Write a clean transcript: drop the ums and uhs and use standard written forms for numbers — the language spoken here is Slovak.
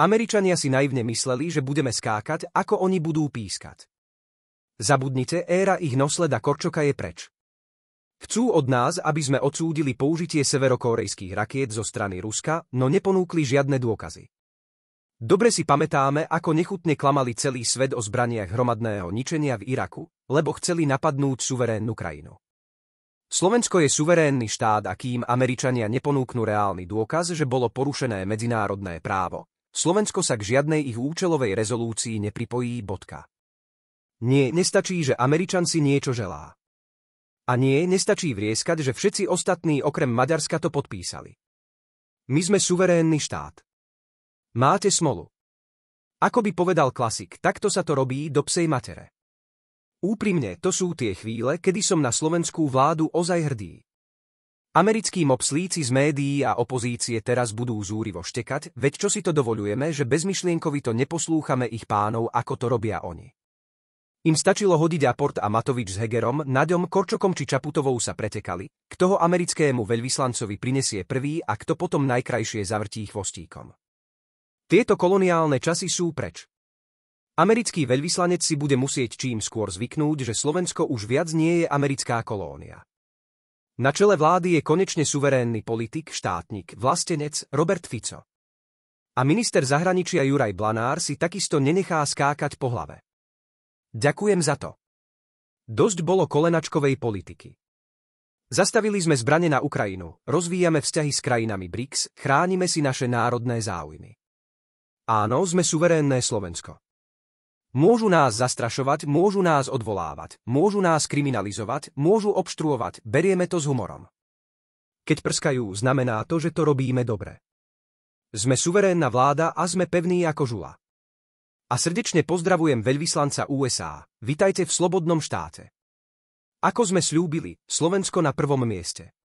Američania si naivne mysleli, že budeme skákať, ako oni budú pískať. Zabudnite, éra ich nosleda Korčoka je preč. Chcú od nás, aby sme odsúdili použitie severokórejských rakiet zo strany Ruska, no neponúkli žiadne dôkazy. Dobre si pamätáme, ako nechutne klamali celý svet o zbraniach hromadného ničenia v Iraku, lebo chceli napadnúť suverénnu krajinu. Slovensko je suverénny štát a kým Američania neponúknú reálny dôkaz, že bolo porušené medzinárodné právo, Slovensko sa k žiadnej ich účelovej rezolúcii nepripojí. Nie, nestačí, že Američan si niečo želá. A nie, nestačí vrieskať, že všetci ostatní okrem Maďarska to podpísali. My sme suverénny štát. Máte smolu. Ako by povedal klasik, takto sa to robí do psej matere. Úprimne, to sú tie chvíle, kedy som na slovenskú vládu ozaj hrdý. Americkí mopslíci z médií a opozície teraz budú zúrivo štekať, veď čo si to dovoľujeme, že bezmyšlienkovito neposlúchame ich pánov, ako to robia oni. Im stačilo hodiť Aport a Matovič s Hegerom, Naďom, Korčokom či Čaputovou sa pretekali, kto ho americkému veľvyslancovi prinesie prvý a kto potom najkrajšie zavrtí chvostíkom. Tieto koloniálne časy sú preč. Americký veľvyslanec si bude musieť čím skôr zvyknúť, že Slovensko už viac nie je americká kolónia. Na čele vlády je konečne suverénny politik, štátnik, vlastenec Robert Fico. A minister zahraničia Juraj Blanár si takisto nenechá skákať po hlave. Ďakujem za to. Dosť bolo kolenačkovej politiky. Zastavili sme zbrane na Ukrajinu, rozvíjame vzťahy s krajinami BRICS, chránime si naše národné záujmy. Áno, sme suverénne Slovensko. Môžu nás zastrašovať, môžu nás odvolávať, môžu nás kriminalizovať, môžu obštruovať, berieme to s humorom. Keď prskajú, znamená to, že to robíme dobre. Sme suverénna vláda a sme pevní ako žula. A srdečne pozdravujem veľvyslanca USA. Vitajte v slobodnom štáte. Ako sme sľúbili, Slovensko na prvom mieste.